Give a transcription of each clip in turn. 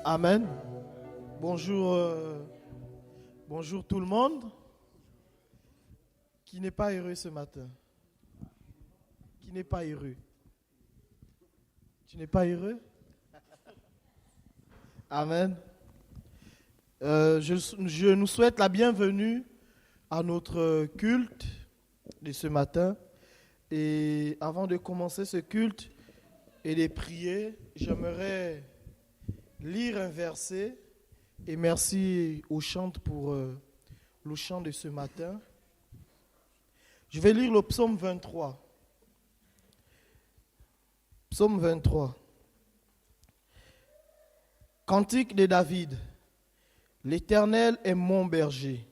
Amen. Bonjour, bonjour tout le monde. Qui n'est pas heureux ce matin? Qui n'est pas heureux? Tu n'es pas heureux? Amen. Je nous souhaite la bienvenue à notre culte de ce matin. Et avant de commencer ce culte et de prier, j'aimerais lire un verset. Et merci aux chantes pour le chant de ce matin. Je vais lire le psaume 23. Psaume 23. Cantique de David. L'Éternel est mon berger.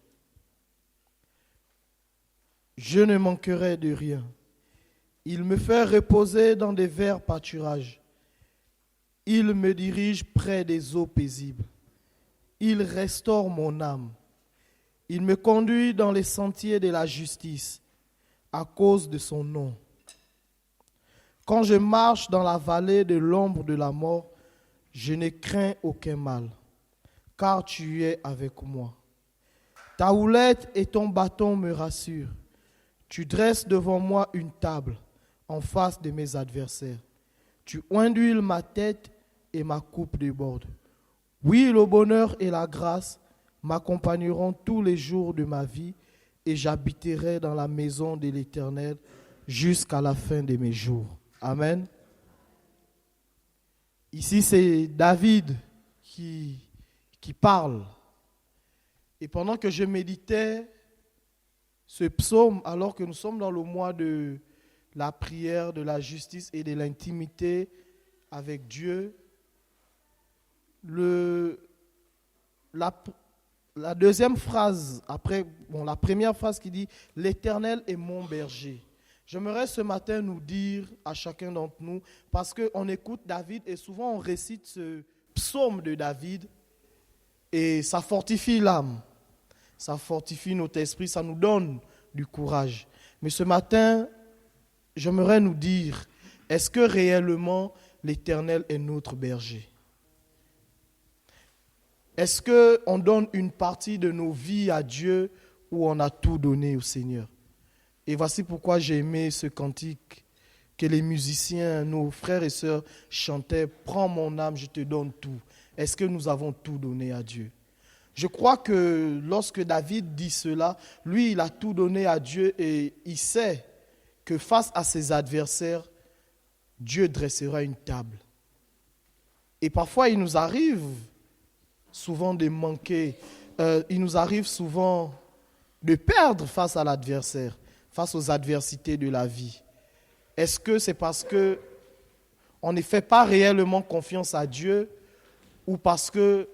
Je ne manquerai de rien. Il me fait reposer dans des verts pâturages. Il me dirige près des eaux paisibles. Il restaure mon âme. Il me conduit dans les sentiers de la justice à cause de son nom. Quand je marche dans la vallée de l'ombre de la mort, je ne crains aucun mal, car tu es avec moi. Ta houlette et ton bâton me rassurent. Tu dresses devant moi une table en face de mes adversaires. Tu huiles ma tête et ma coupe déborde. Oui, le bonheur et la grâce m'accompagneront tous les jours de ma vie et j'habiterai dans la maison de l'Éternel jusqu'à la fin de mes jours. Amen. Ici, c'est David qui parle. Et pendant que je méditais ce psaume, alors que nous sommes dans le mois de la prière, de la justice et de l'intimité avec Dieu, la deuxième phrase, la première phrase qui dit « L'Éternel est mon berger ». J'aimerais ce matin nous dire à chacun d'entre nous, parce qu'on écoute David et souvent on récite ce psaume de David et ça fortifie l'âme, ça fortifie notre esprit, ça nous donne du courage. Mais ce matin, j'aimerais nous dire, est-ce que réellement l'Éternel est notre berger? Est-ce qu'on donne une partie de nos vies à Dieu ou on a tout donné au Seigneur? Et voici pourquoi j'ai aimé ce cantique que les musiciens, nos frères et sœurs chantaient. Prends mon âme, je te donne tout. Est-ce que nous avons tout donné à Dieu? Je crois que lorsque David dit cela, lui, il a tout donné à Dieu et il sait que face à ses adversaires, Dieu dressera une table. Et parfois, il nous arrive souvent de manquer, il nous arrive souvent de perdre face à l'adversaire, face aux adversités de la vie. Est-ce que c'est parce qu'on ne fait pas réellement confiance à Dieu ou parce que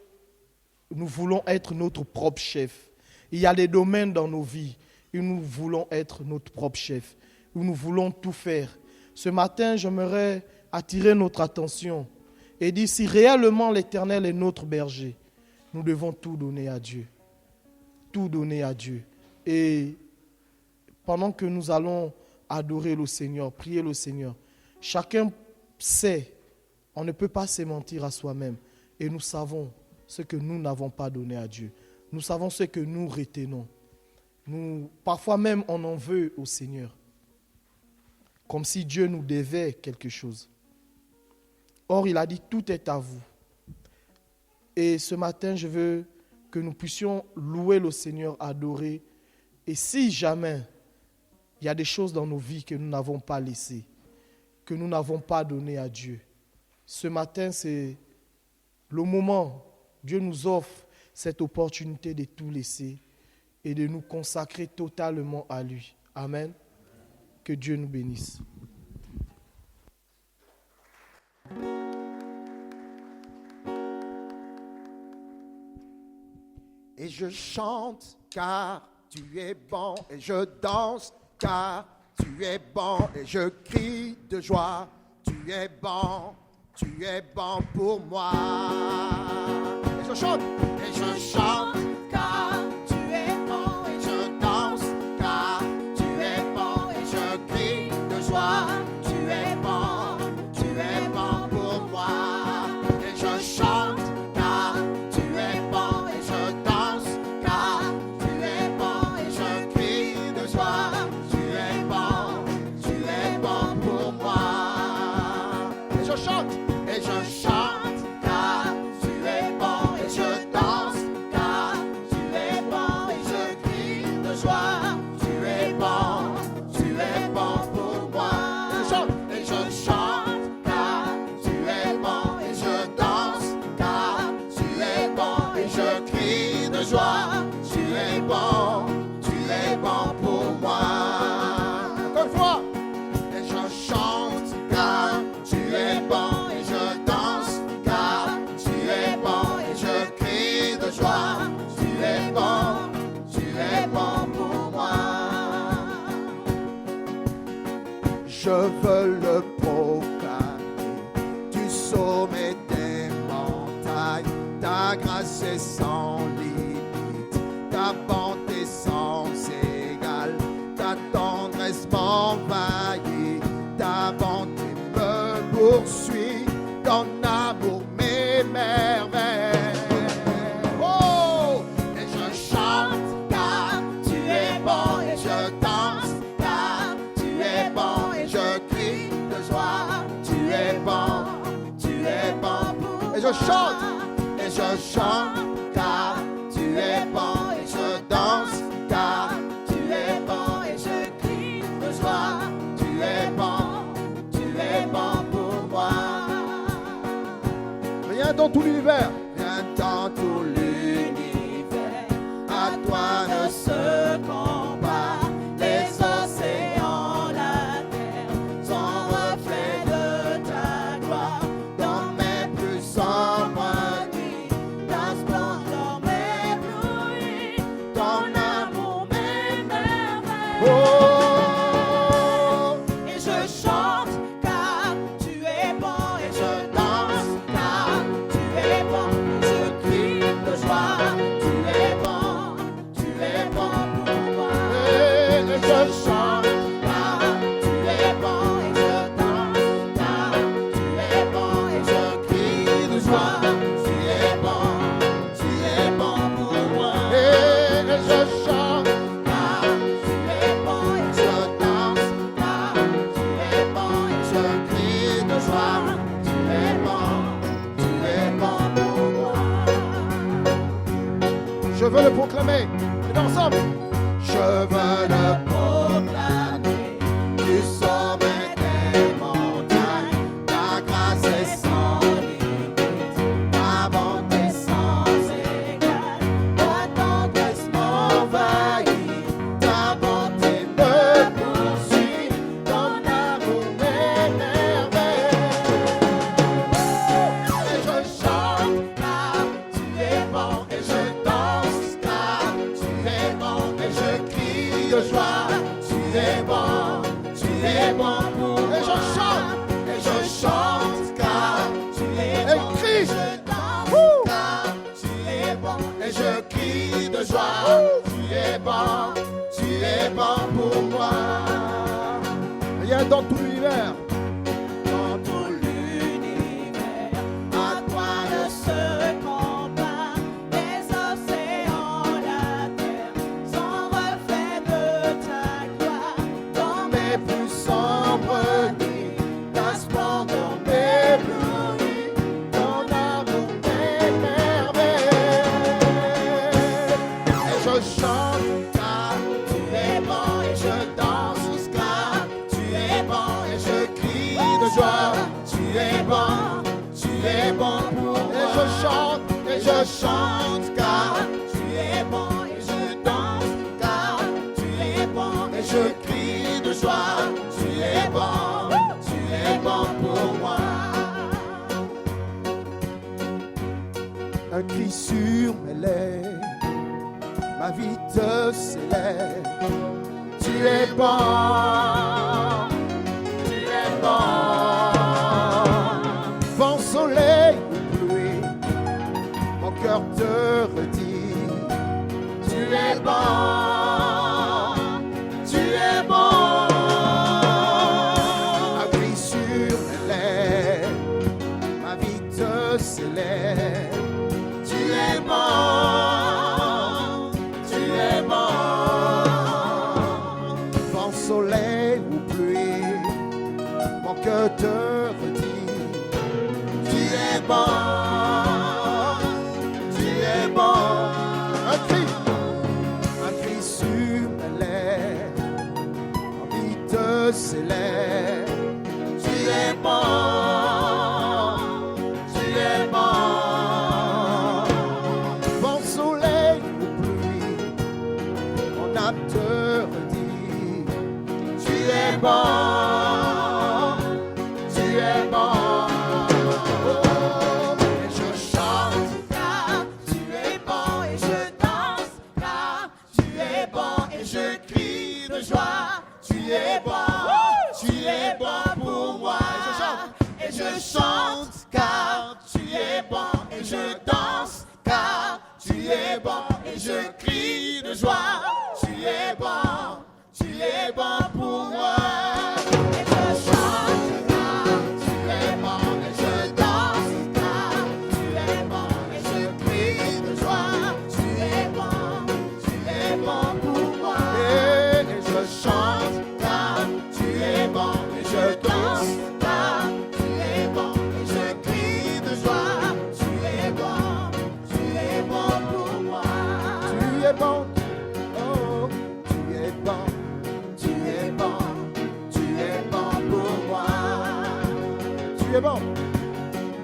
nous voulons être notre propre chef? Il y a des domaines dans nos vies où nous voulons être notre propre chef, où nous voulons tout faire. Ce matin, j'aimerais attirer notre attention et dire si réellement l'Éternel est notre berger, nous devons tout donner à Dieu. Tout donner à Dieu. Et pendant que nous allons adorer le Seigneur, prier le Seigneur, chacun sait, on ne peut pas se mentir à soi-même. Et nous savons ce que nous n'avons pas donné à Dieu. Nous savons ce que nous retenons. Parfois même, on en veut au Seigneur. Comme si Dieu nous devait quelque chose. Or, il a dit, tout est à vous. Et ce matin, je veux que nous puissions louer le Seigneur, adorer. Et si jamais il y a des choses dans nos vies que nous n'avons pas laissées, que nous n'avons pas données à Dieu, ce matin, c'est le moment. Dieu nous offre cette opportunité de tout laisser et de nous consacrer totalement à lui. Amen. Que Dieu nous bénisse. Et je chante car tu es bon, et je danse car tu es bon, et je crie de joie, tu es bon pour moi. Et je chante car tu es bon, et je danse car tu es bon, et je crie de joie, tu es bon pour moi. Et je chante car je veux le proclamer du sommet des montagnes. Ta grâce est sans limite, ta bonté sans égale, ta tendresse m'envahit, ta bonté me poursuit, ton amour m'émerveille. Oh, et je chante car tu es bon, et je danse car tu es bon, et je crie de joie, tu es bon pour moi. Et je chante car tu es bon, et je danse car tu es bon, et je crie de joie, tu es bon pour moi. Rien dans tout l'univers, à toi ne se compare. Les océans, la terre, sont reflets de ta gloire. Dans mes plus sombres nuits, ta splendeur m'éblouit, ton amour m'émerveille. Oh, et je chante car tu es bon, et je danse car tu es bon, je crie de joie, tu es bon pour moi. Et je chante car tu es bon, et je danse car tu es bon, et je crie de joie, tu es bon pour moi. Et je chante car tu es bon, et je danse car tu es bon, et je crie de joie, tu es bon pour moi. Je veux le proclamer, et ensemble. Je veux le proclamer du sommet des montagnes. Ta grâce est sans limite, ta bonté sans égale, ta tendresse m'envahit, ta bonté me poursuit, ton amour m'émerveille. Et je chante car tu es bon, et je danse car tu es bon, et je crie de joie, tu es bon pour moi. Et je chante car tu es bon, et je danse car tu es bon, et je crie de joie, tu es bon pour moi. Rien dans tout l'univers, à toi ne se compare. Les océans, la terre, sont reflets de ta gloire. Dans mes plus sombres nuits, ta splendeur m'éblouit, ton amour m'émerveille. Et je chante car tu es bon, et je danse car tu es bon, et je crie de joie, tu es bon pour moi. Et je chante car tu es bon, et je danse car tu es bon, et je crie de joie, tu es bon pour moi. Un cri sur mes lèvres, ma vie te célèbre. Tu es bon, tu es bon. Vent, soleil ou pluie, mon cœur te redit, tu es bon, tu es bon. Un cri sur mes lèvres, ma vie te célèbre. Tu es bon, tu es bon. Vent, soleil ou pluie, mon cœur te redit, tu es bon, tu es bon. Un cri sur mes lèvres, ma vie te célèbre. Tu es bon, tu es bon. Vent, soleil ou pluie, mon âme te redit, tu es bon, tu es bon. Et je chante car tu es bon, et je danse car tu es bon, et je crie de joie, tu es bon, tu tu es bon pour moi. Et je chante, car tu es bon. Et je danse, car tu es bon. Et je crie de joie, tu es bon pour moi. Et je chante, car tu es bon. Et je danse, car tu es bon. Et je crie de joie, tu es bon pour moi. Et je chante, car tu es bon. Et je danse, car tu es bon. Et je crie de joie, tu es bon pour moi. Tu es bon, oh, tu es bon, tu es bon, tu es bon pour moi. Tu es bon,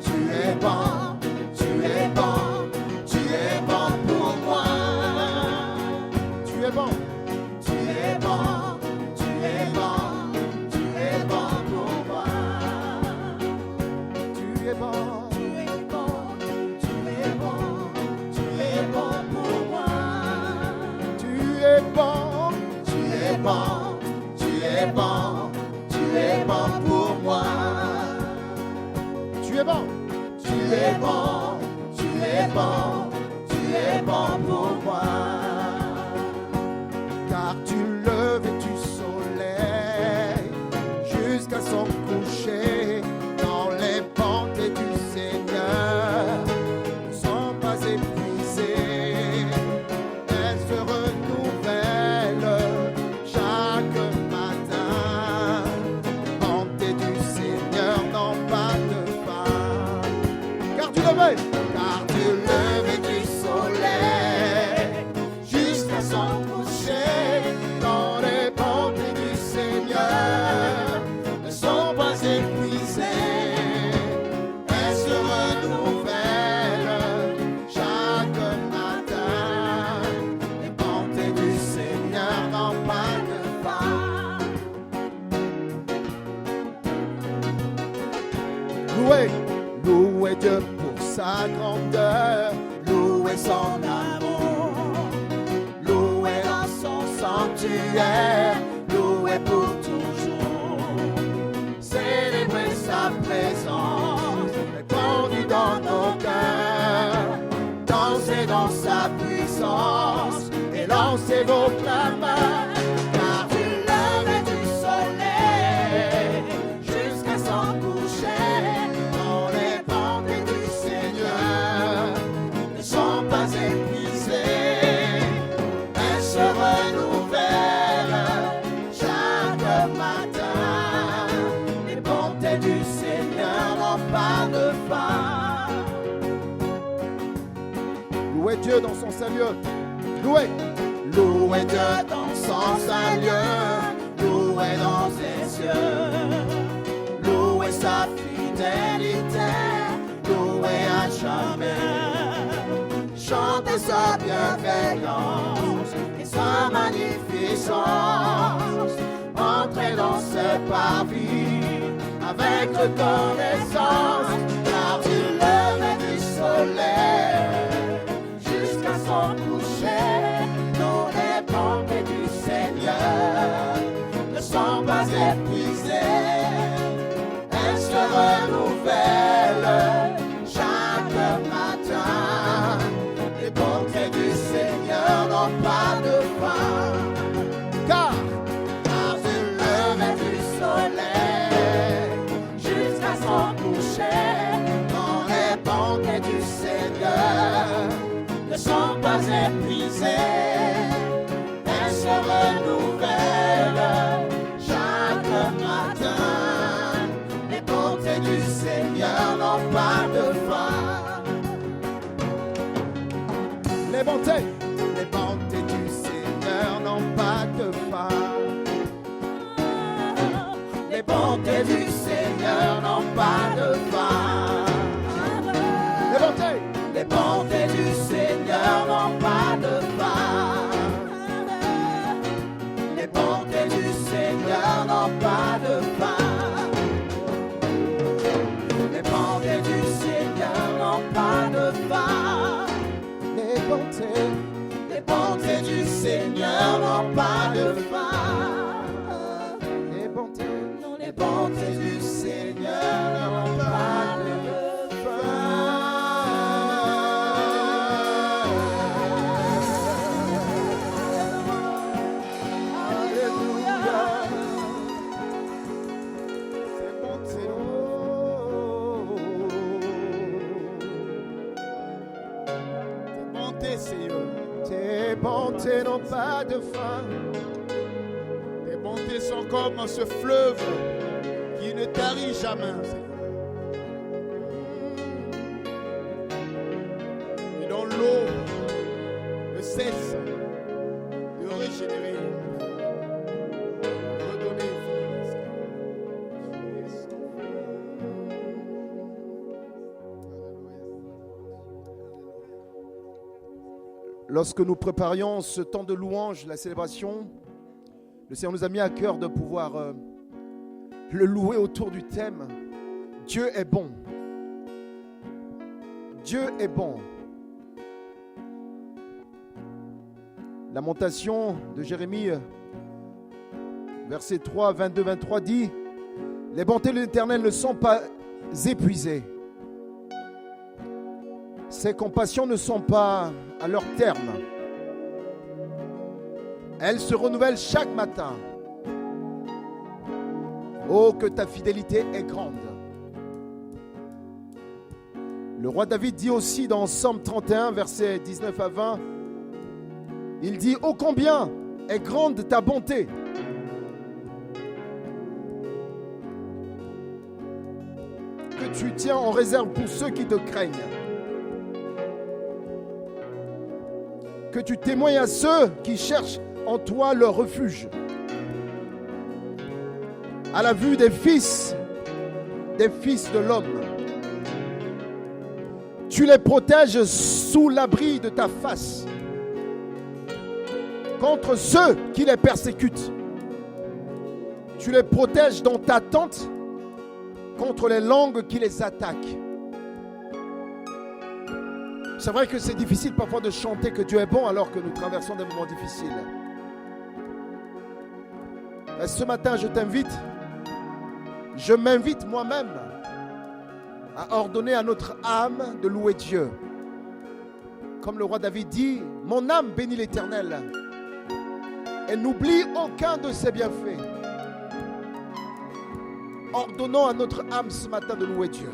tu es bon, tu es bon, tu es bon pour moi. Tu es bon, tu es bon, tu es bon, tu es bon pour moi. Tu es bon, tu es bon, tu es bon, tu es bon pour moi. Tu es bon, tu es bon, tu es bon, tu es bon pour moi. Tu es bon, tu es bon, tu es bon, tu es bon pour moi. Car tu lèves du soleil jusqu'à son coucher dans les bontés du Seigneur ne sont pas épuisées. Elles se renouvellent chaque matin. Les bontés du Seigneur n'ont pas de fin. Car tu levais du soleil jusqu'à son coucher dans les bontés du Seigneur ne sont pas épuisées. Elles se renouvellent chaque matin. Les bontés du Seigneur n'ont pas de fin. Louez Dieu pour sa grandeur, louez son amour, louez dans son sanctuaire, louez pour toujours. Célébrez sa présence, répandue dans nos cœurs, dansez dans sa puissance et lancez vos clameurs. Car du lever du soleil jusqu'à son coucher, dans les bontés du Seigneur ne sont pas épuisées. Elles se renouvellent chaque matin. Les bontés du Seigneur n'ont pas de fin. Louez Dieu dans son saint lieu. Louez Dieu dans son saint lieu. Louez dans ses cieux. Louez sa fidélité. Louez à jamais. Chantez sa bienveillance et sa magnificence. Entrez dans ses parvis avec reconnaissance. Car du lever du soleil jusqu'à son coucher, nous les bontés du Seigneur ne sont pas épuisées. Elles se renouvellent chaque matin. Les bontés du Seigneur n'ont pas de fin. Car du lever du soleil jusqu'à son coucher, dans les bontés du Seigneur ne sont pas épuisées. Elles se renouvellent chaque matin. Les bontés du Seigneur n'ont pas de fin. Les bontés du Seigneur n'ont pas de fin. Les bontés du Seigneur n'ont pas de fin. Les bontés du Seigneur n'ont pas de fin. Les bontés du Seigneur n'ont pas de fin. Les bontés du Seigneur n'ont pas de fin. Les bontés du Seigneur n'ont pas de fin. Les bontés n'ont pas de fin. Tes bontés sont comme ce fleuve qui ne tarit jamais, Seigneur. Et dont l'eau ne cesse de régénérer, de redonner vie, Seigneur. Lorsque nous préparions ce temps de louange, la célébration, le Seigneur nous a mis à cœur de pouvoir le louer autour du thème « Dieu est bon ». Dieu est bon. Lamentation de Jérémie, verset 3, 22-23 dit « Les bontés de l'Éternel ne sont pas épuisées. Ses compassions ne sont pas à leur terme. Elles se renouvellent chaque matin. Oh, que ta fidélité est grande. » Le roi David dit aussi dans Psaume 31, versets 19 à 20, il dit « Oh, combien est grande ta bonté ! Que tu tiens en réserve pour ceux qui te craignent. Que tu témoignes à ceux qui cherchent en toi leur refuge. À la vue des fils de l'homme. Tu les protèges sous l'abri de ta face contre ceux qui les persécutent. Tu les protèges dans ta tente contre les langues qui les attaquent. C'est vrai que c'est difficile parfois de chanter que Dieu est bon alors que nous traversons des moments difficiles. Mais ce matin, je m'invite moi-même à ordonner à notre âme de louer Dieu. Comme le roi David dit, « Mon âme bénit l'Éternel et n'oublie aucun de ses bienfaits. » Ordonnons à notre âme ce matin de louer Dieu.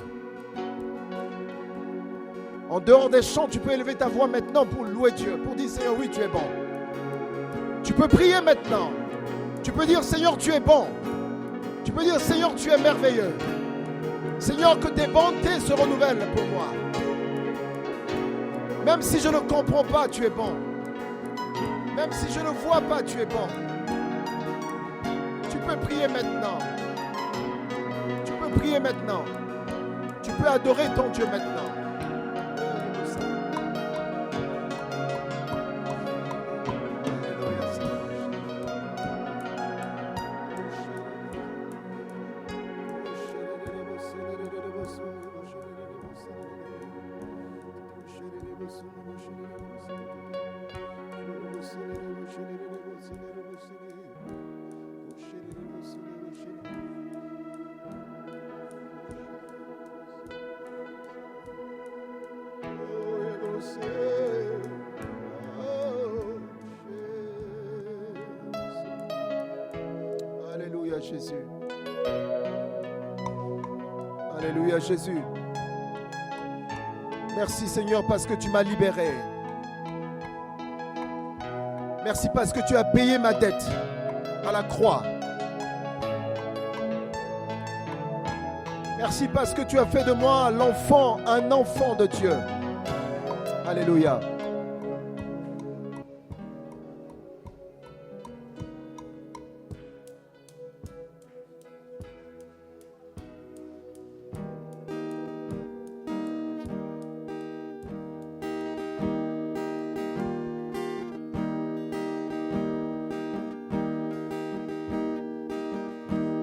En dehors des chants, tu peux élever ta voix maintenant pour louer Dieu, pour dire « Seigneur, oui, tu es bon. » Tu peux prier maintenant. Tu peux dire « Seigneur, tu es bon. » Tu peux dire « Seigneur, tu es merveilleux. » Seigneur, que tes bontés se renouvellent pour moi. Même si je ne comprends pas, tu es bon. Même si je ne vois pas, tu es bon. Tu peux prier maintenant. Tu peux prier maintenant. Tu peux adorer ton Dieu maintenant. Alléluia Jésus. Alléluia Jésus. Merci Seigneur parce que tu m'as libéré. Merci parce que tu as payé ma dette à la croix. Merci parce que tu as fait de moi l'enfant, un enfant de Dieu. Alléluia.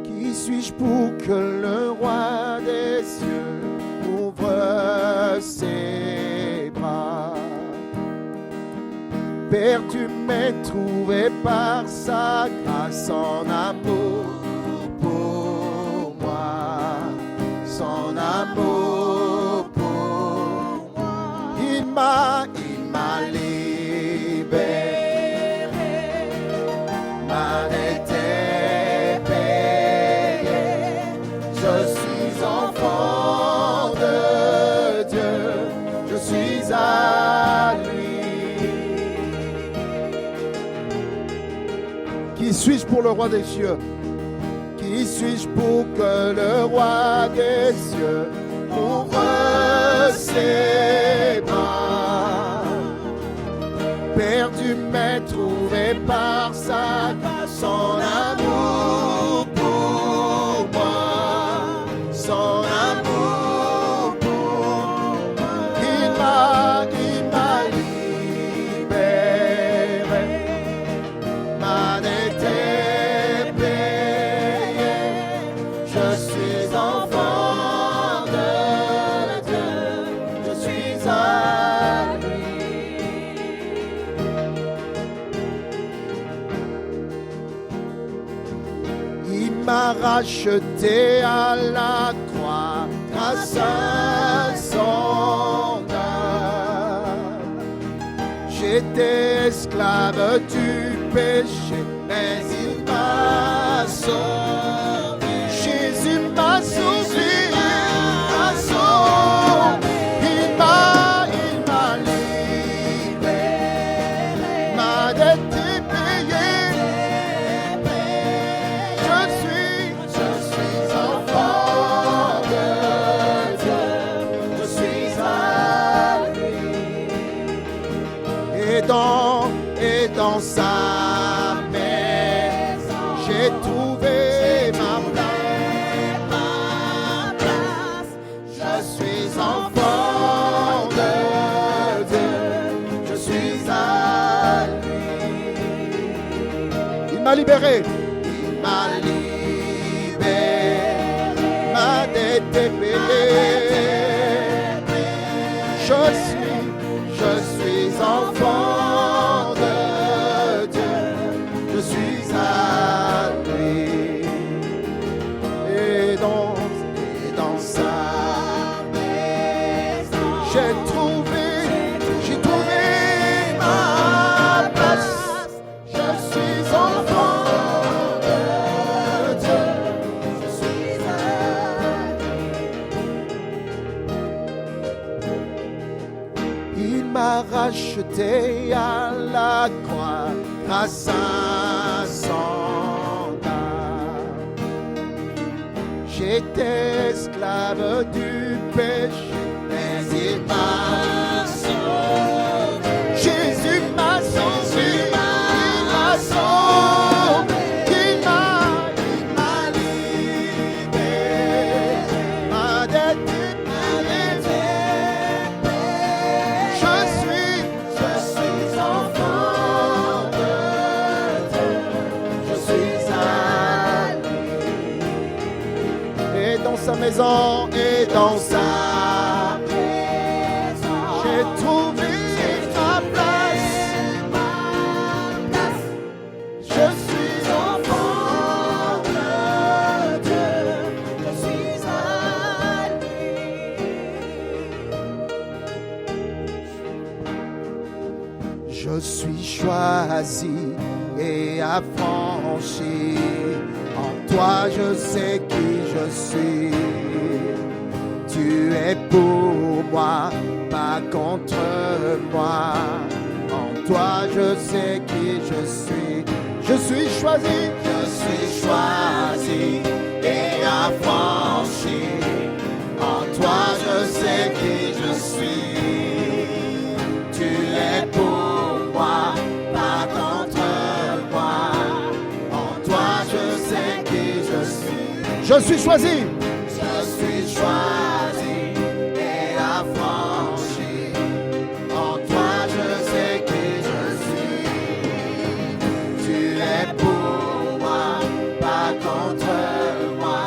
Qui suis-je pour que le roi des cieux ouvre ses bras? Père, tu m'as trouvé par sa grâce, son amour pour moi, son amour pour moi. Il m'a libéré, ma dette est payée. Je suis enfant de Dieu, je suis à lui. Qui suis-je pour le roi des cieux? Qui suis-je pour que le roi des cieux m'ouvre ses bras? Perdu mais trouvé par sa grâce, son amour pour moi, son amour pour moi. Il m'a libéré, m'a été payé. Je suis enfant de Dieu, je suis à lui. Il m'a racheté à la croix grâce à son âme. J'étais esclave du péché, mais il m'a sauvé. Jésus m'a sauvé, m'a sauvé. Il m'a libéré, m'a été payé. Je suis enfant de Dieu, je suis à lui. Et dans sa maison, j'ai trouvé ma place. Je suis enfant de Dieu, je suis à lui. Il m'a libéré, il m'a libéré, m'a été payé. Je suis enfant de Dieu, je suis à lui. Et dans sa maison, j'ai trouvé ma place. Je suis enfant de Dieu, je suis à lui. Il m'a racheté à la croix grâce à son âme. J'étais esclave du péché, mais il m'a sauvé. Jésus m'a sauvé, il m'a sauvé. Il m'a libéré, m'a été payé. Je suis enfant de Dieu, je suis à lui. Et dans sa maison, j'ai trouvé ma place. Je suis enfant de Dieu, je suis à lui. Je suis choisi et affranchi. En toi je sais qui je suis. Tu es pour moi, pas contre moi. En toi je sais qui je suis. Je suis choisi et affranchi. En toi je sais qui je suis. Tu es pour moi, pas contre moi. En toi je sais qui je suis. Je suis choisi et affranchi. En toi je sais qui je suis. Tu es pour moi, pas contre moi.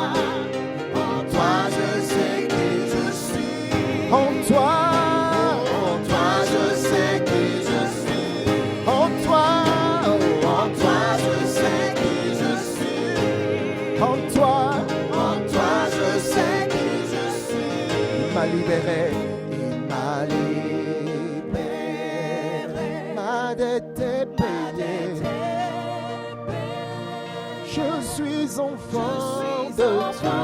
En toi je sais qui je suis. En toi je sais qui je suis. En toi je sais qui je suis. En toi je sais qui je suis. Il m'a libéré, m'a été payé. Je suis enfant de Dieu,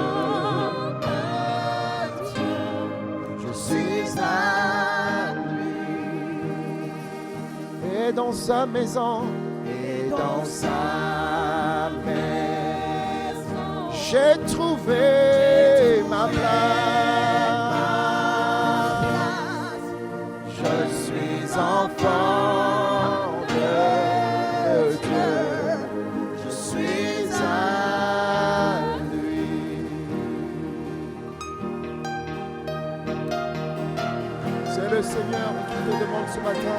je suis à lui. Et dans sa maison, J'ai trouvé ma place. Je suis enfant de Dieu. Je suis à lui. C'est le Seigneur qui te demande ce matin.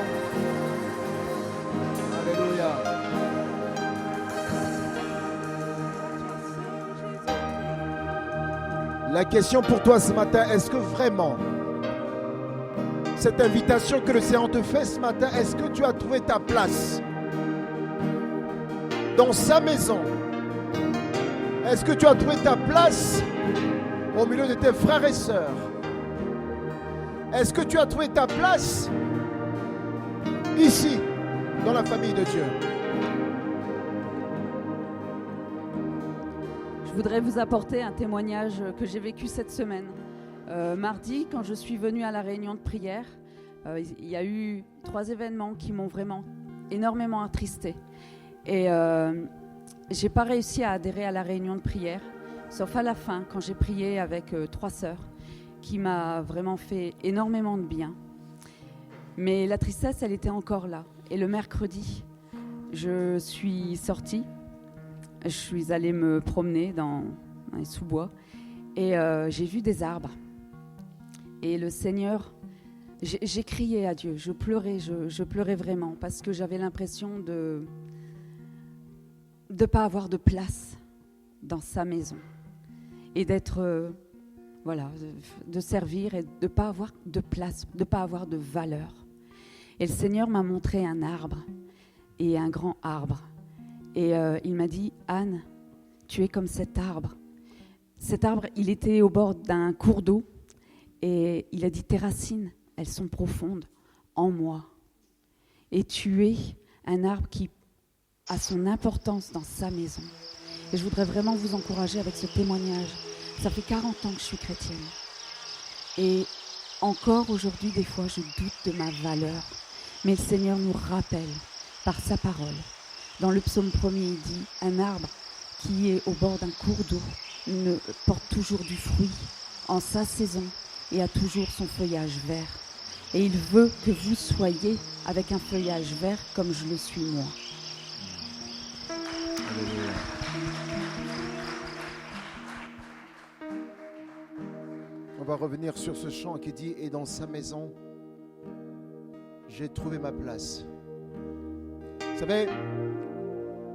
Alléluia. La question pour toi ce matin, est-ce que vraiment cette invitation que le Seigneur te fait ce matin, est-ce que tu as trouvé ta place dans sa maison? Est-ce que tu as trouvé ta place au milieu de tes frères et sœurs? Est-ce que tu as trouvé ta place ici, dans la famille de Dieu? Je voudrais vous apporter un témoignage que j'ai vécu cette semaine. Mardi, quand je suis venue à la réunion de prière, il y a eu 3 événements qui m'ont vraiment énormément attristée. Et j'ai pas réussi à adhérer à la réunion de prière, sauf à la fin, quand j'ai prié avec 3 sœurs, qui m'a vraiment fait énormément de bien. Mais la tristesse, elle était encore là. Et le mercredi, je suis sortie. Je suis allée me promener dans les sous-bois et j'ai vu des arbres. Et le Seigneur, j'ai crié à Dieu, je pleurais vraiment parce que j'avais l'impression de ne pas avoir de place dans sa maison et d'être, de servir et de ne pas avoir de place, de ne pas avoir de valeur. Et le Seigneur m'a montré un arbre et un grand arbre. Et il m'a dit, Anne, tu es comme cet arbre. Cet arbre, il était au bord d'un cours d'eau. Et il a dit, tes racines, elles sont profondes en moi. Et tu es un arbre qui a son importance dans sa maison. Et je voudrais vraiment vous encourager avec ce témoignage. Ça fait 40 ans que je suis chrétienne. Et encore aujourd'hui, des fois, je doute de ma valeur. Mais le Seigneur nous rappelle par sa parole. Dans le psaume 1er, il dit « Un arbre qui est au bord d'un cours d'eau ne porte toujours du fruit en sa saison et a toujours son feuillage vert. Et il veut que vous soyez avec un feuillage vert comme je le suis moi. » Alléluia. On va revenir sur ce chant qui dit « Et dans sa maison, j'ai trouvé ma place. » Vous savez,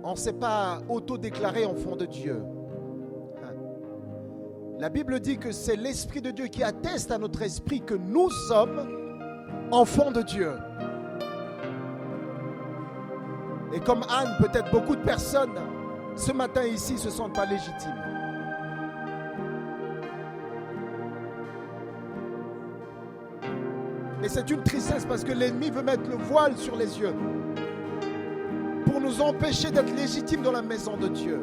on ne s'est pas auto-déclaré enfant de Dieu. La Bible dit que c'est l'Esprit de Dieu qui atteste à notre esprit que nous sommes enfants de Dieu. Et comme Anne, peut-être beaucoup de personnes ce matin ici ne se sentent pas légitimes. Et c'est une tristesse parce que l'ennemi veut mettre le voile sur les yeux pour nous empêcher d'être légitimes dans la maison de Dieu.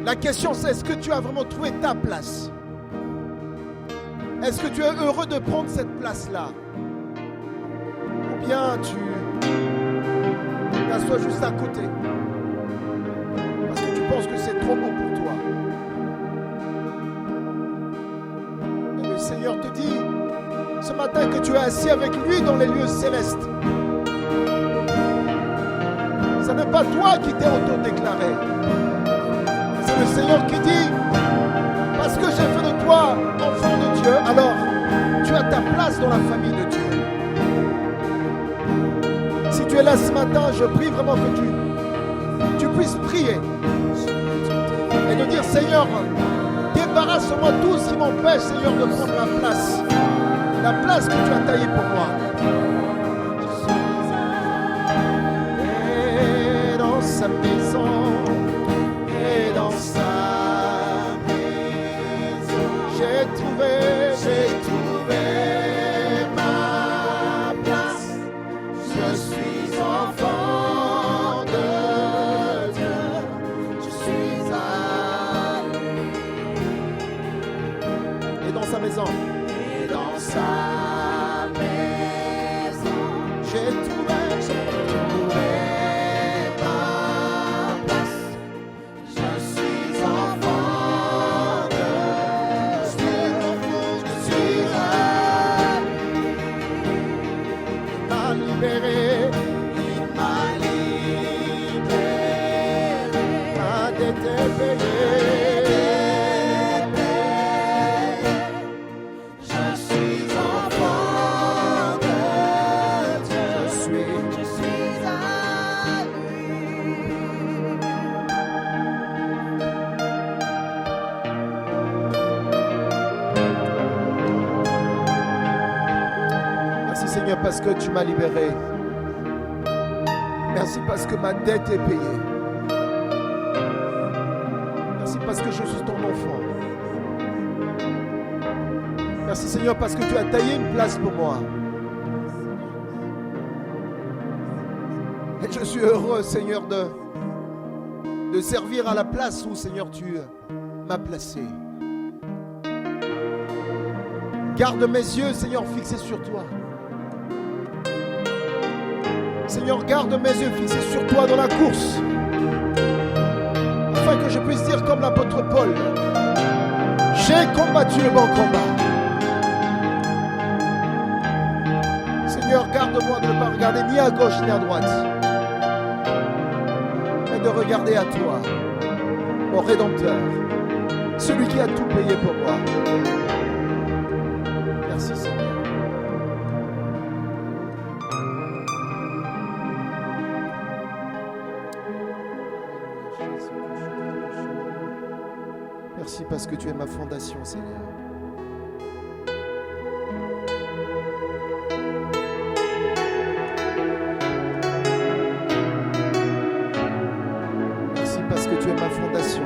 La question c'est, est-ce que tu as vraiment trouvé ta place? Est-ce que tu es heureux de prendre cette place-là? Ou bien tu t'assois juste à côté parce que tu penses que c'est trop beau pour toi? Et le Seigneur te dit ce matin que tu es assis avec lui dans les lieux célestes. Ce n'est pas toi qui t'es auto-déclaré. C'est le Seigneur qui dit, parce que j'ai fait de toi enfant de Dieu, alors tu as ta place dans la famille de Dieu. Si tu es là ce matin, je prie vraiment que tu puisses prier et de dire, Seigneur, débarrasse-moi tout ce qui m'empêche, Seigneur, de prendre la place que tu as taillée pour moi. Et dans sa maison, et dans sa maison, j'ai trouvé ma place. Je suis enfant de Dieu, je suis à lui. Et dans sa maison, sa maison, j'ai trouvé ma place. Je suis enfant été payé. Je suis enfant de Dieu. Je suis à lui. Merci Seigneur parce que tu m'as libéré. Merci parce que ma dette est payée. Merci parce que je suis ton enfant. Merci Seigneur parce que tu as taillé une place pour moi. Et je suis heureux Seigneur de servir à la place où Seigneur tu m'as placé. Garde mes yeux Seigneur fixés sur toi. Seigneur, garde mes yeux fixés sur toi dans la course, afin que je puisse dire comme l'apôtre Paul, j'ai combattu le bon combat. Seigneur, garde-moi de ne pas regarder ni à gauche ni à droite, mais de regarder à toi, mon Rédempteur, celui qui a tout payé pour moi. Merci Seigneur. Merci parce que tu es ma fondation, Seigneur. Merci parce que tu es ma fondation.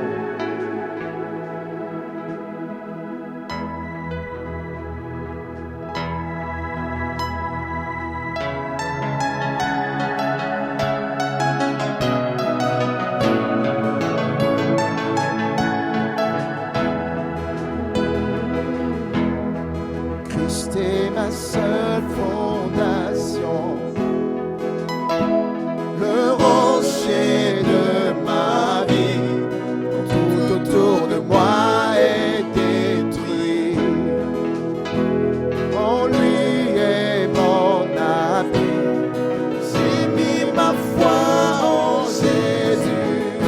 C'est ma seule fondation, le rocher de ma vie, tout autour de moi est détruit. En lui est mon avenir, j'ai mis ma foi en Jésus,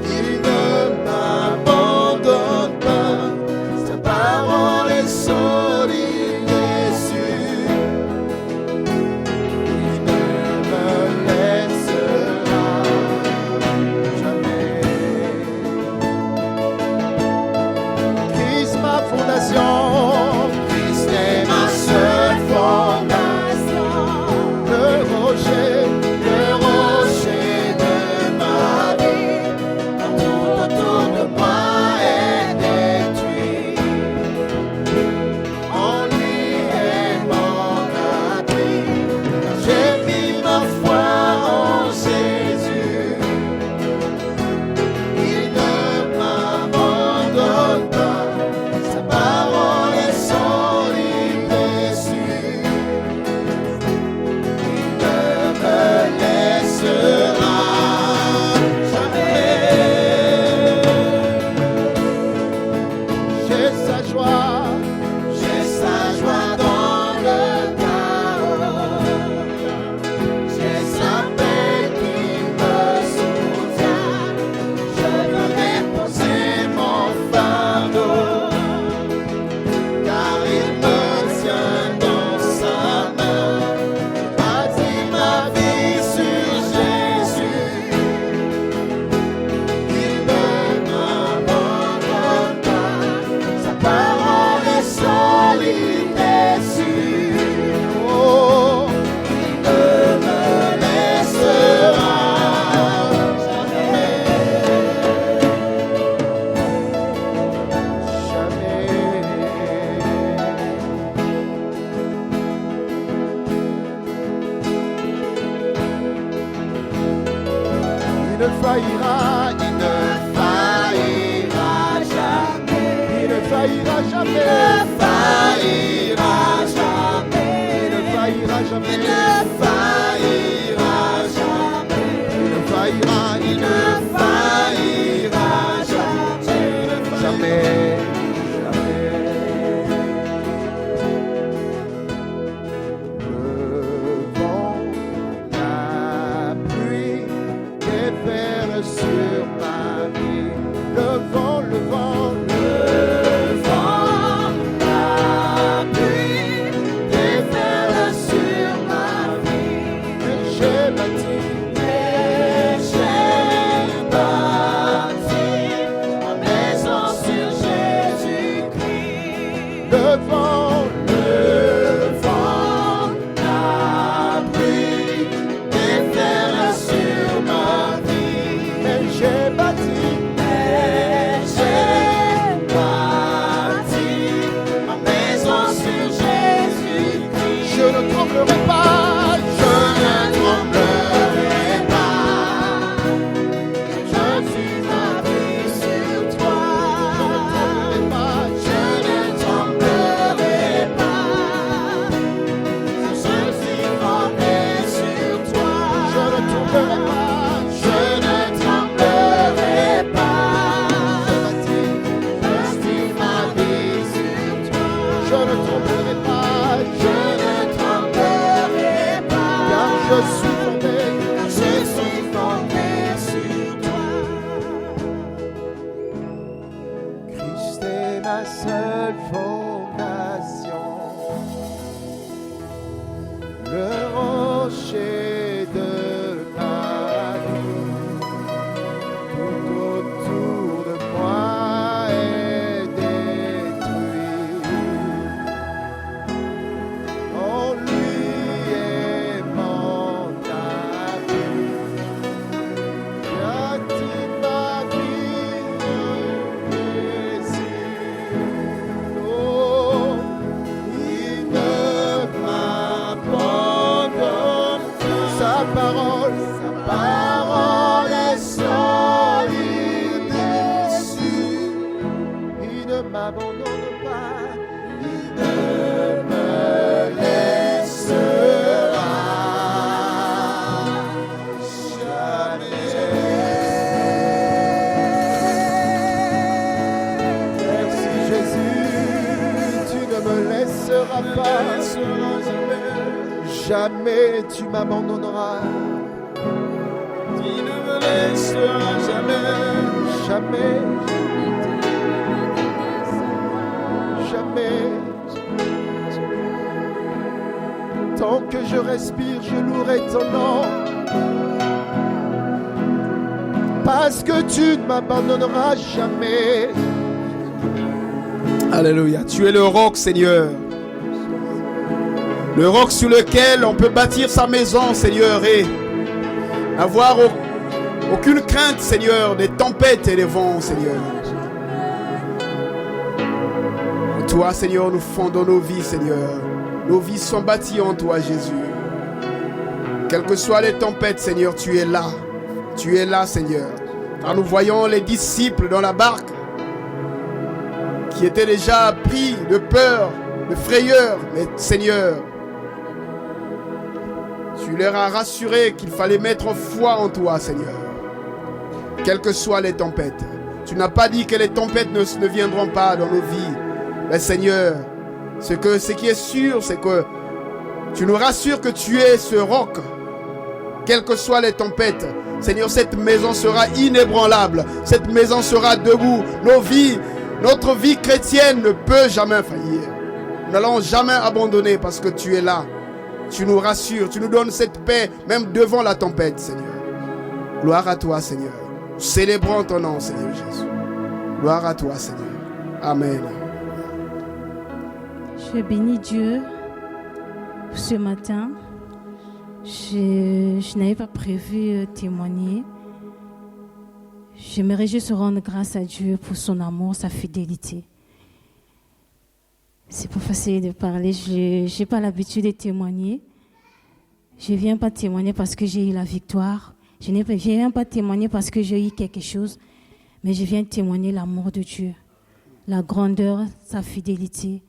il ne m'abandonne pas, sa parole est solide et sûre. Il ne me laissera jamais. Christ ma fondation, Christ est ma seule fondation, le rocher de ma vie, tout autour de moi est détruit. En lui est mon abri, j'ai mis ma foi en Jésus. Il ne m'abandonne pas, sa parole est solide et sûre. Il ne me laissera jamais. J'ai sa joie dans le chaos. J'ai sa paix qui me soutient. Je veux déposer mon fardeau, car il me tient dans sa main. Bâtis ma vie sur Jésus. Il ne m'abandonne pas, sa parole est solide et sûre. Oh, il ne me laissera jamais. Il ne faillira jamais. Il ne faillira jamais. Il ne faillira jamais. Il ne faillira jamais. Il ne faillira jamais. Il ne faillira jamais. Jamais. Le vent, la pluie, les vers sur ma vie. Le vent, le vent, la pluie déferle sur ma vie. Et j'ai bâti ma maison sur Jésus-Christ. Le vent, la pluie déferle sur ma vie. Et j'ai bâti ma maison sur Jésus-Christ. Je ne tremblerai pas, je ne tremblerai pas. Je suis appuyé sur toi. Je ne tremblerai pas. Je suis formé sur toi. Je ne tremblerai pas, je ne tremblerai pas. Je suis ma vie sur toi. Je ne tremblerai pas, je ne tremblerai pas. Car je suis formé sur toi. Christ est ma seule fondation, le rocher de ma vie. Tout autour de moi est détruit. En lui est mon avis. J'attire ma vie de plaisir. Oh, il ne m'abandonne pas. Sa parole est solide et sûre. Il ne m'abandonne pas. Il ne me laissera jamais. Merci Jésus, tu ne me laisseras pas. Jamais tu m'abandonneras. Tu ne me laisseras jamais. Jamais. Jamais. Tant que je respire, je louerai ton nom. Parce que tu ne m'abandonneras jamais. Alléluia. Tu es le roc, Seigneur. Le roc sur lequel on peut bâtir sa maison, Seigneur, et avoir aucune crainte, Seigneur, des tempêtes et des vents, Seigneur. En toi, Seigneur, nous fondons nos vies, Seigneur. Nos vies sont bâties en toi, Jésus. Quelles que soient les tempêtes, Seigneur, tu es là. Tu es là, Seigneur. Car nous voyons les disciples dans la barque qui étaient déjà pris de peur, de frayeur. Mais Seigneur, tu leur as rassuré qu'il fallait mettre foi en toi, Seigneur. Quelles que soient les tempêtes. Tu n'as pas dit que les tempêtes ne viendront pas dans nos vies. Mais Seigneur, ce qui est sûr, c'est que tu nous rassures que tu es ce roc. Quelles que soient les tempêtes, Seigneur, cette maison sera inébranlable. Cette maison sera debout. Notre vie chrétienne ne peut jamais faillir. Nous n'allons jamais abandonner parce que tu es là. Tu nous rassures, tu nous donnes cette paix même devant la tempête, Seigneur. Gloire à toi, Seigneur. Nous célébrons ton nom, Seigneur Jésus. Gloire à toi, Seigneur. Amen. Je bénis Dieu pour ce matin. Je n'avais pas prévu témoigner. J'aimerais juste rendre grâce à Dieu pour son amour, sa fidélité. C'est pas facile de parler, je n'ai pas l'habitude de témoigner. Je ne viens pas témoigner parce que j'ai eu la victoire. Je ne viens pas témoigner parce que j'ai eu quelque chose. Mais je viens témoigner l'amour de Dieu, la grandeur, sa fidélité.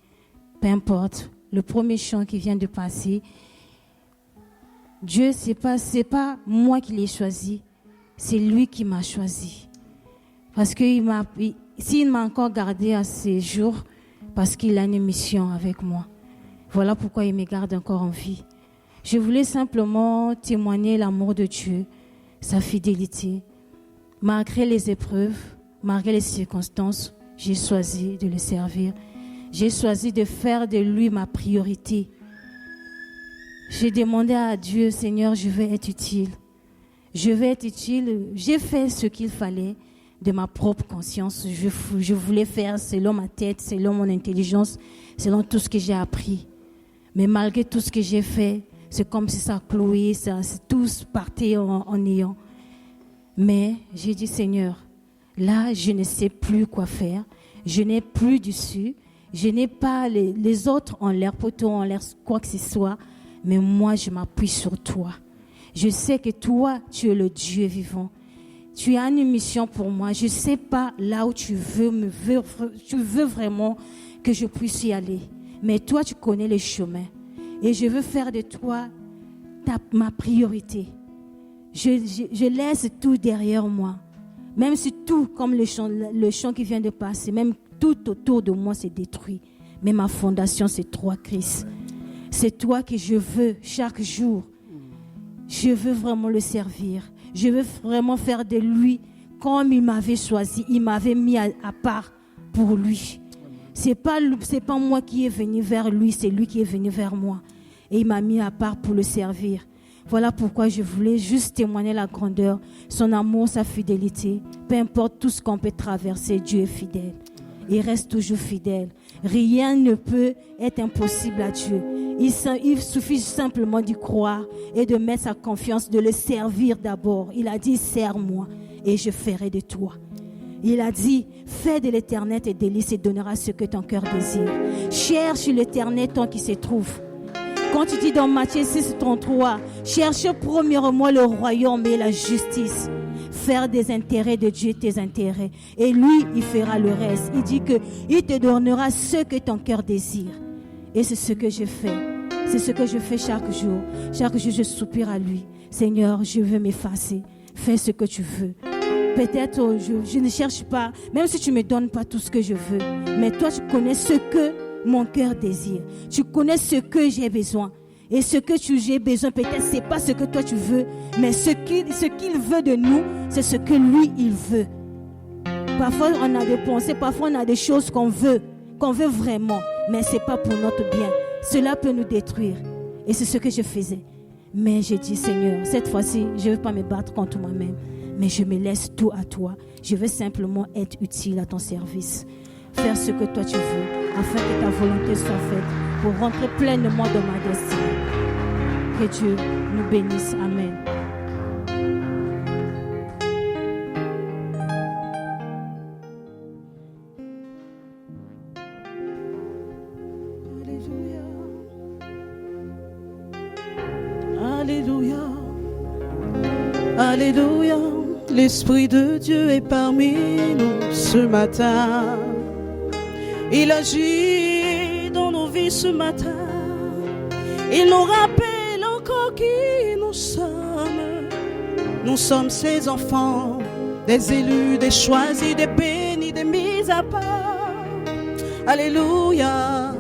Peu importe, le premier chant qui vient de passer, Dieu, c'est pas moi qui l'ai choisi, c'est lui qui m'a choisi. Parce s'il m'a encore gardé à ces jours, parce qu'il a une mission avec moi. Voilà pourquoi il me garde encore en vie. Je voulais simplement témoigner l'amour de Dieu, sa fidélité. Malgré les épreuves, malgré les circonstances, j'ai choisi de le servir. J'ai choisi de faire de lui ma priorité. J'ai demandé à Dieu, Seigneur, je veux être utile. Je veux être utile. J'ai fait ce qu'il fallait de ma propre conscience. Je voulais faire selon ma tête, selon mon intelligence, selon tout ce que j'ai appris. Mais malgré tout ce que j'ai fait, c'est comme si ça clouait, tout partait en néant. Mais j'ai dit, Seigneur, là, je ne sais plus quoi faire. Je n'ai plus d'issue. Je n'ai pas les autres en l'air poteau, en l'air quoi que ce soit. Mais moi, je m'appuie sur toi. Je sais que toi, tu es le Dieu vivant. Tu as une mission pour moi. Je ne sais pas là où tu veux vraiment que je puisse y aller. Mais toi, tu connais les chemins. Et je veux faire de toi ma priorité. Je laisse tout derrière moi. Même si tout, comme le chant qui vient de passer, même tout autour de moi s'est détruit. Mais ma fondation, c'est toi, Christ. C'est toi que je veux chaque jour. Je veux vraiment le servir. Je veux vraiment faire de lui comme il m'avait choisi. Il m'avait mis à part pour lui. C'est pas moi qui est venu vers lui, c'est lui qui est venu vers moi. Et il m'a mis à part pour le servir. Voilà pourquoi je voulais juste témoigner la grandeur, son amour, sa fidélité. Peu importe tout ce qu'on peut traverser, Dieu est fidèle. Il reste toujours fidèle. Rien ne peut être impossible à Dieu. Il suffit simplement d'y croire et de mettre sa confiance, de le servir d'abord. Il a dit, sers-moi et je ferai de toi. Il a dit, fais de l'Éternel tes délices et donnera ce que ton cœur désire. Cherche l'Éternel tant qu'il se trouve. Quand tu dis dans Matthieu 6:33, cherche premièrement le royaume et la justice. Faire des intérêts de Dieu tes intérêts. Et lui, il fera le reste. Il dit qu'il te donnera ce que ton cœur désire. Et c'est ce que je fais. C'est ce que je fais chaque jour. Chaque jour, je soupire à lui. Seigneur, je veux m'effacer. Fais ce que tu veux. Peut-être je ne cherche pas, même si tu ne me donnes pas tout ce que je veux. Mais toi, tu connais ce que mon cœur désire. Tu connais ce que j'ai besoin. Et ce que j'ai besoin, peut-être, ce n'est pas ce que toi tu veux, mais ce qu'il veut de nous, c'est ce que lui, il veut. Parfois, on a des pensées, parfois, on a des choses qu'on veut vraiment, mais ce n'est pas pour notre bien. Cela peut nous détruire. Et c'est ce que je faisais. Mais j'ai dit, Seigneur, cette fois-ci, je ne veux pas me battre contre moi-même, mais je me laisse tout à toi. Je veux simplement être utile à ton service. Faire ce que toi tu veux, afin que ta volonté soit faite, pour rentrer pleinement dans ma destinée. Que Dieu nous bénisse. Amen. Alléluia. Alléluia. L'Esprit de Dieu est parmi nous ce matin. Il agit dans nos vies ce matin. Il nous rappelle encore qui nous sommes. Nous sommes ses enfants, des élus, des choisis, des bénis, des mis à part. Alléluia.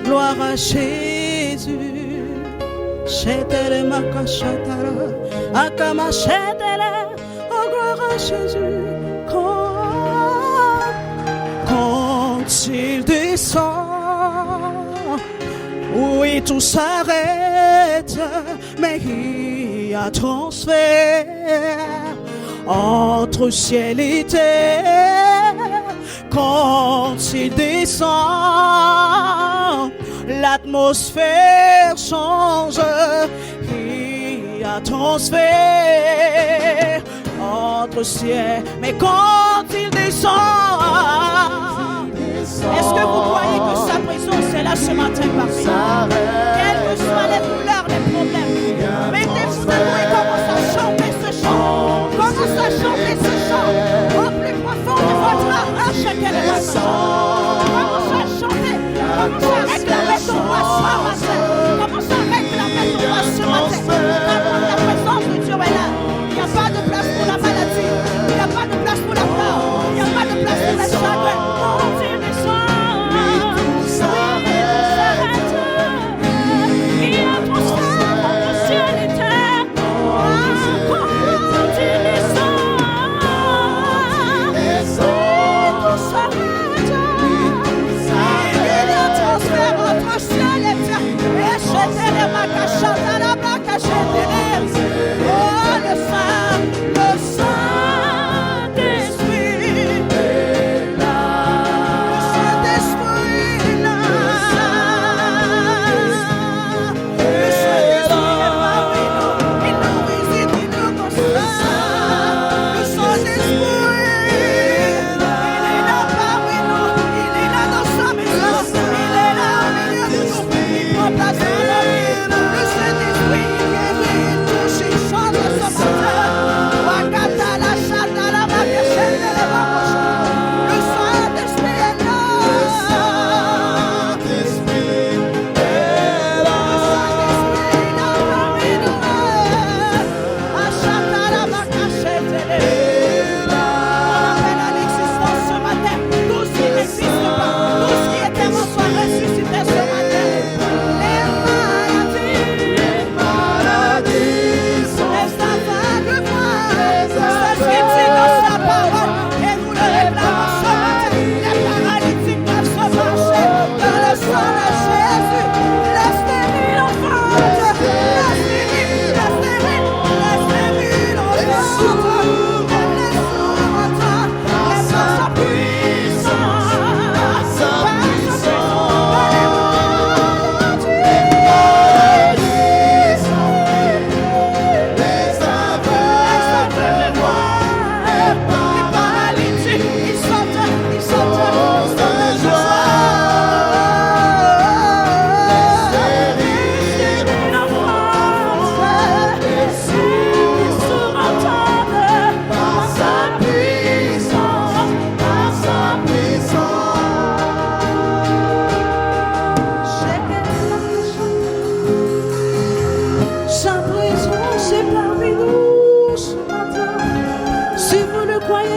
Gloire à Jésus. Chetele makashatara, akama chetele. Oh, gloire à Jésus. Quand il descend, oui, tout s'arrête, mais il y a transfert entre ciel et terre. Quand il descend, l'atmosphère change. Il y a transfert entre ciel, mais quand il descend, est-ce que vous croyez que sa présence est là ce matin parmi nous? Quelles que soient les douleurs, les problèmes, mettez-vous debout et commencez à chanter ce chant. Commencez à chanter ce chant au plus profond de votre âme. Achetez le matin. Commencez à chanter. Commencez à réclamer ton roi ce matin. Commencez à réclamer ton roi ce matin. Quand la présence de Dieu est là, il n'y a pas de place pour la maladie. Il n'y a pas de place pour la peur. Il n'y a pas de place pour la chagrin. Il y a ton sang, mon ciel et terre. Quand il descend.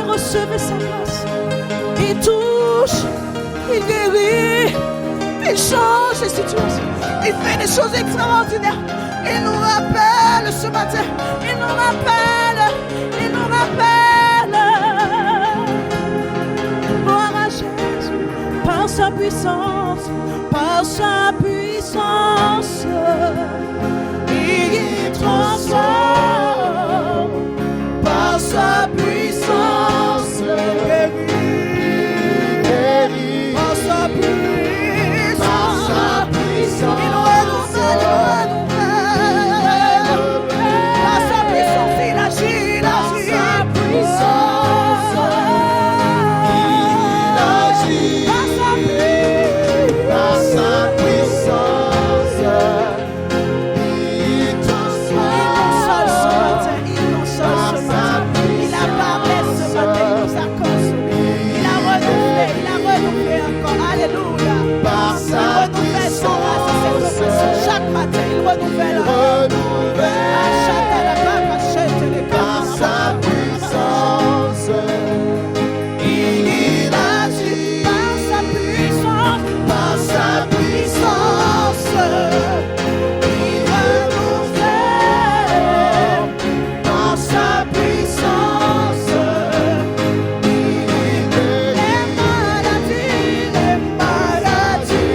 Recevez sa grâce. Il touche, il guérit, il change les situations. Il fait des choses extraordinaires. Il nous rappelle ce matin. Il nous rappelle. Il nous rappelle. Gloire à Jésus. Par sa puissance. Par sa puissance. Il transforme. Par sa puissance. Chaque matin, il renouvelle. Par sa puissance, il agit. Par sa puissance, par sa puissance, il renouvelle. Par sa puissance, les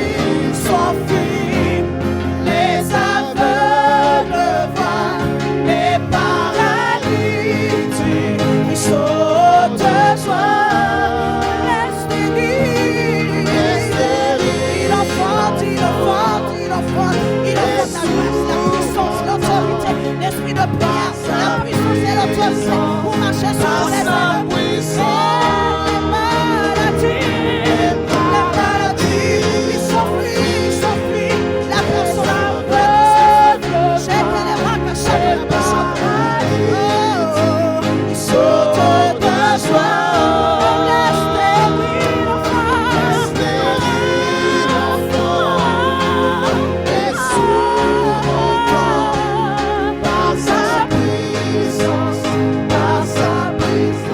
maladies sont finies. Les aveugles voient, les paralytiques ils sautent de joie. Les stériles, il enfante, il enfante, il enfante, il enfante la grâce, la puissance, l'autorité, l'esprit de prière, la puissance et l'autorité pour marcher sur les œuvres. Ils s'enfuient, la personne aveugle, jette les bras cachés de la personne. Ils sautent de joie. Les stériles enfants, les sourds entendent. Par sa puissance, par sa puissance.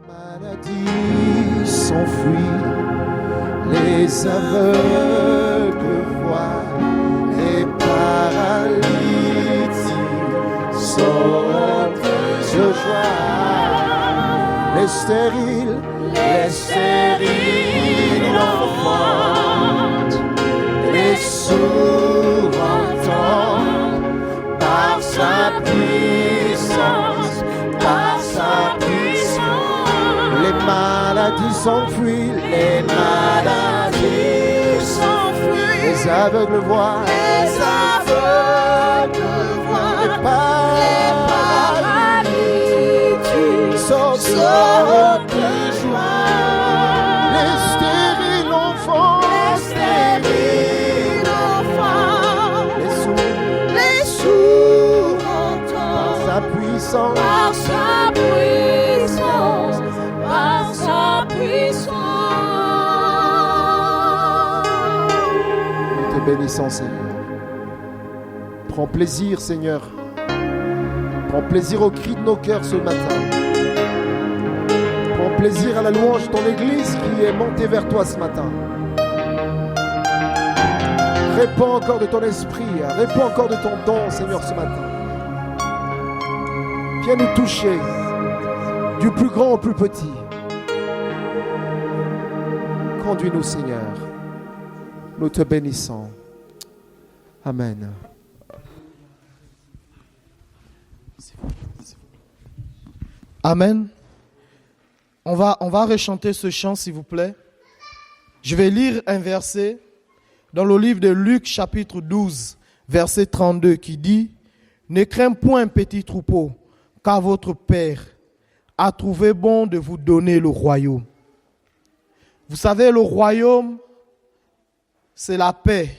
Maladie s'enfuit, les aveugles voient, les paralytiques sautent de joie. Les stériles enfantent, les sourds entendent. Par sa puissance, par sa puissance. Les maladies s'enfuient, les maladies s'enfuient. Les aveugles voient, les paralytiques sortent de joie. Les stériles enfants, les sourds entendent. Par sa puissance, par sa puissance, par sa puissance. Nous te bénissons, Seigneur. Prends plaisir, Seigneur, Prends plaisir au cri de nos cœurs ce matin. Prends plaisir à la louange de ton Église qui est montée vers toi ce matin. Répands encore de ton esprit, répands encore de ton don, Seigneur, ce matin. Viens nous toucher, du plus grand au plus petit. Conduis-nous, Seigneur. Nous te bénissons. Amen. Amen. On va rechanter ce chant, s'il vous plaît. Je vais lire un verset dans le livre de Luc, chapitre 12, verset 32, qui dit « Ne crains point, petit troupeau, car votre Père a trouvé bon de vous donner le royaume. » Vous savez, le royaume, c'est la paix.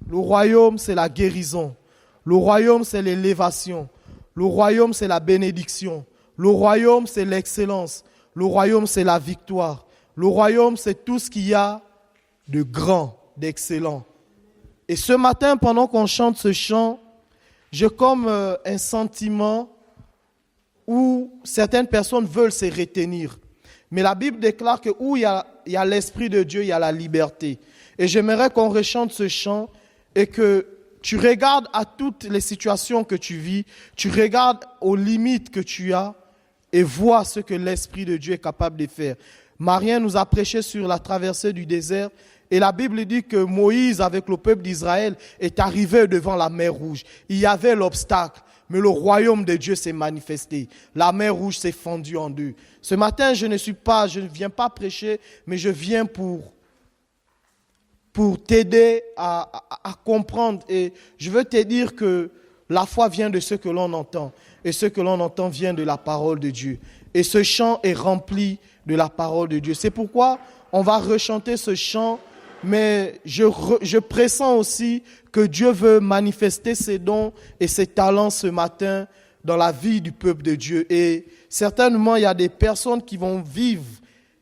Le royaume, c'est la guérison. Le royaume, c'est l'élévation. Le royaume, c'est la bénédiction. Le royaume, c'est l'excellence. Le royaume, c'est la victoire. Le royaume, c'est tout ce qu'il y a de grand, d'excellent. Et ce matin, pendant qu'on chante ce chant, j'ai comme un sentiment où certaines personnes veulent se retenir. Mais la Bible déclare que où il y a l'Esprit de Dieu, il y a la liberté. Et j'aimerais qu'on rechante ce chant et que tu regardes à toutes les situations que tu vis, tu regardes aux limites que tu as et vois ce que l'Esprit de Dieu est capable de faire. Marien nous a prêché sur la traversée du désert et la Bible dit que Moïse, avec le peuple d'Israël, est arrivé devant la mer Rouge. Il y avait l'obstacle, mais le royaume de Dieu s'est manifesté. La mer Rouge s'est fendue en deux. Ce matin, je ne viens pas prêcher, mais je viens pour t'aider à comprendre. Et je veux te dire que la foi vient de ce que l'on entend. Et ce que l'on entend vient de la parole de Dieu. Et ce chant est rempli de la parole de Dieu. C'est pourquoi on va rechanter ce chant, mais je pressens aussi que Dieu veut manifester ses dons et ses talents ce matin dans la vie du peuple de Dieu. Et certainement, il y a des personnes qui vont vivre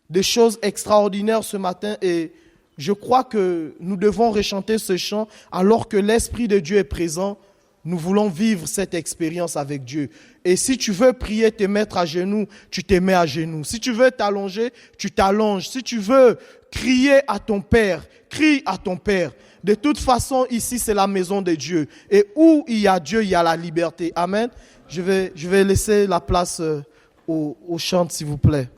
des choses extraordinaires ce matin et je crois que nous devons rechanter ce chant alors que l'Esprit de Dieu est présent. Nous voulons vivre cette expérience avec Dieu. Et si tu veux prier, te mettre à genoux, tu te mets à genoux. Si tu veux t'allonger, tu t'allonges. Si tu veux crier à ton Père, crie à ton Père. De toute façon, ici, c'est la maison de Dieu. Et où il y a Dieu, il y a la liberté. Amen. Je vais laisser la place au chant, s'il vous plaît.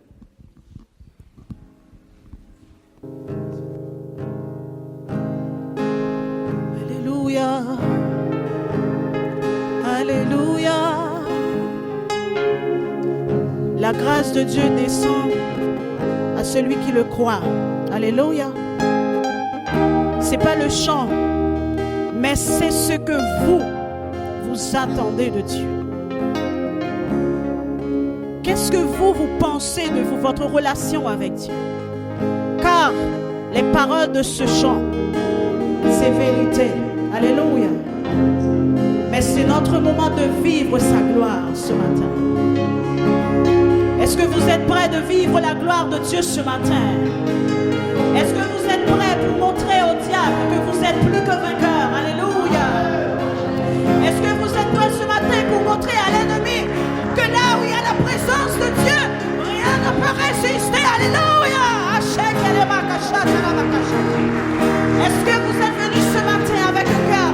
Alléluia. Alléluia. La grâce de Dieu descend à celui qui le croit. Alléluia. C'est pas le chant, mais c'est ce que vous attendez de Dieu. Qu'est-ce que vous pensez de votre relation avec Dieu? Car les paroles de ce chant, c'est vérité. Alléluia. Mais c'est notre moment de vivre sa gloire ce matin. Est-ce que vous êtes prêts de vivre la gloire de Dieu ce matin? Est-ce que vous êtes prêts pour montrer au diable que vous êtes plus que vainqueur? Alléluia. Est-ce que vous êtes prêts ce matin pour montrer à l'ennemi que là où il y a la présence de Dieu, rien ne peut résister? Alléluia. Est-ce que vous êtes venus ce matin avec le cœur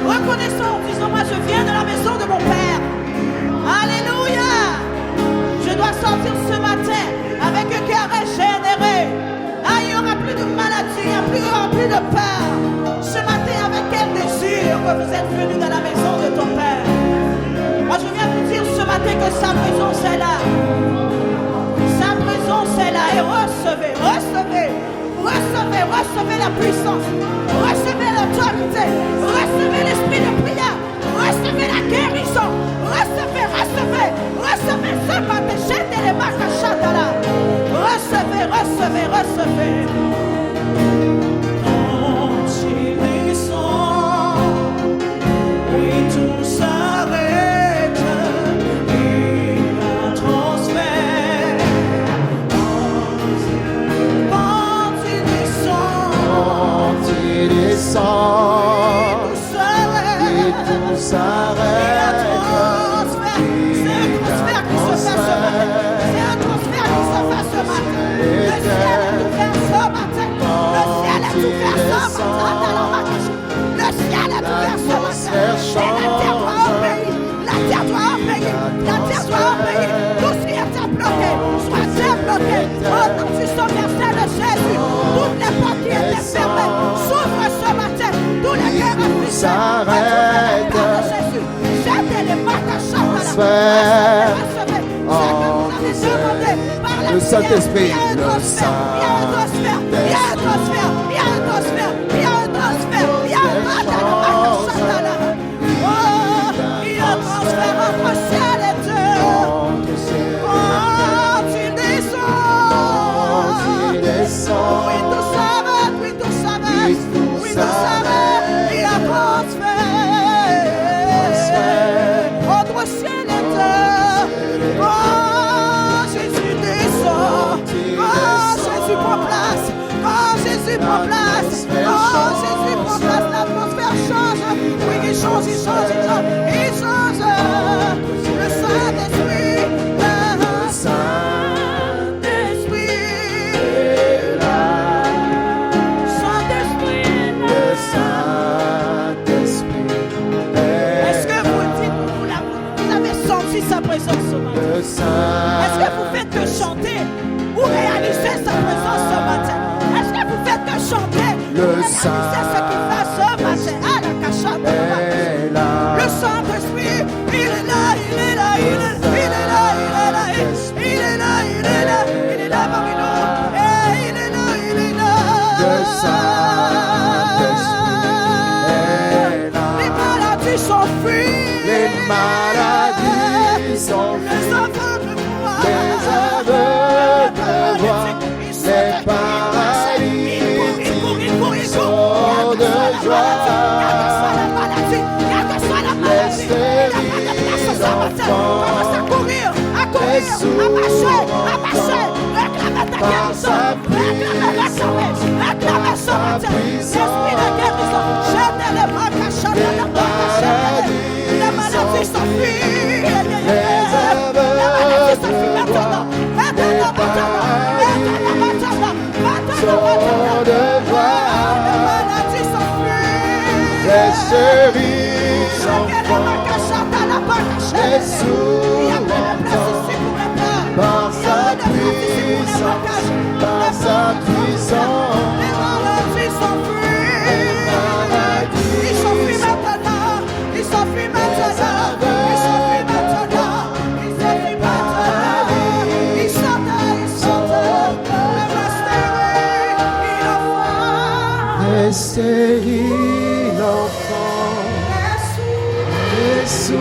reconnaissant en disant moi je viens de la maison de mon Père? Alléluia. Je dois sortir ce matin avec un cœur régénéré. Ah, il n'y aura plus de maladie, il n'y aura plus de peur. Ce matin, avec quel désir que vous êtes venus dans la maison de ton Père? Moi, je viens vous dire ce matin que sa présence est là. Sa présence est là. Et recevez la puissance. Recevez l'autorité. Recevez l'esprit de prière. Recevez la guérison. Recevez ce matin. Jetez les marques à Chatala. Recevez. Et tout s'arrête, il a transfert. Quand il descend, et tout s'arrête. Tous les cœurs africains. s'arrête. Jésus. Jetez les marques à chaque Transfert. Le Saint-Esprit, il y a un transfert, il y a un transfert, il y a un transfert, il y a un transfert, il y a un transfert, il y a un transfert entre ciel et terre. Quand il descend, oui tout s'arrête, oui tout s'arrête, oui tout s'arrête, il y a transfert entre ciel et terre. Quand Jésus descend, quand Jésus prend place, quand Jésus prend place, quand Jésus prend place, l'atmosphère change. Oui, il change, il change, il change, il change. Le Saint-Esprit, le Saint-Esprit est là. Saint-Esprit, le Saint-Esprit. Est-ce que vous le dites, vous avez senti sa présence ce matin? Est-ce que vous faites que chanter ou réaliser sa présence ce matin? Est-ce que vous faites que chanter ou réaliser ce qu'il fait ce matin? Ah, la cachette, le Saint-Esprit, il est là, il est là, il est là, il est là, il est là, il est là, il est là, il est là parmi nous. Il est là, il est là. Le Saint-Esprit. Les maladies s'enfuient. Les maladies s'enfuient. Les aveugles voient. Les aveugles voient. Les paralytiques sont de joie. Commence à courir, à marcher, réclamer ta guérison, réclamer son matin, l'esprit de guérison, jette les bras cachés, les maladies s'enfuient, les maladies s'enfuient maintenant, les chéris s'enfuient. Jésus par sa puissance, par sa puissance, les maladies s'enfuient, ils s'enfuient maintenant, ils s'enfuient maintenant, ils s'enfuient maintenant, ils s'enfuient maintenant, ils sortent, le stérile l'enfant, Jésus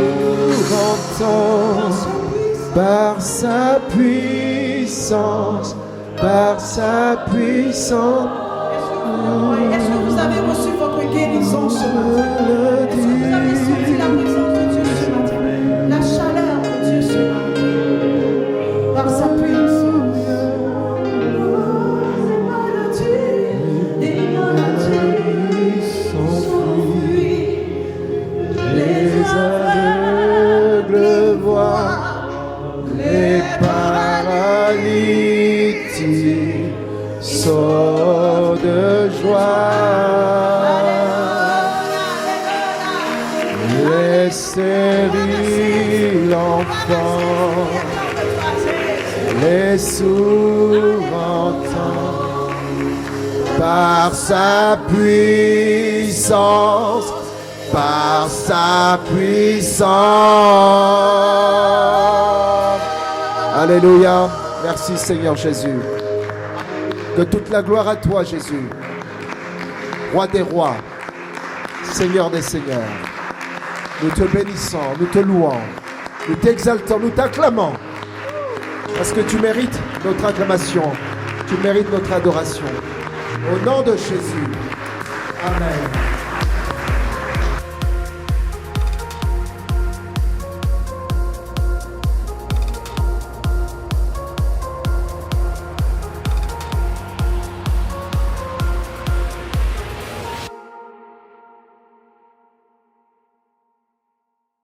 entend par sa puissance, par sa puissance. Est-ce que vous avez reçu votre guérison ce matin? Est-ce que vous avez senti la présence de Dieu ce matin? La chaleur de Dieu ce matin? Par sa puissance. Les maladies s'enfuient. Les aveugles voient. Les paralytiques sautent de joie. Les stériles enfants, les sourds entendent par sa puissance, par sa puissance. Alléluia. Merci Seigneur Jésus. Que toute la gloire à toi Jésus. Roi des rois, Seigneur des seigneurs. Nous te bénissons, nous te louons, nous t'exaltons, nous t'acclamons. Parce que tu mérites notre acclamation, tu mérites notre adoration. Au nom de Jésus. Amen.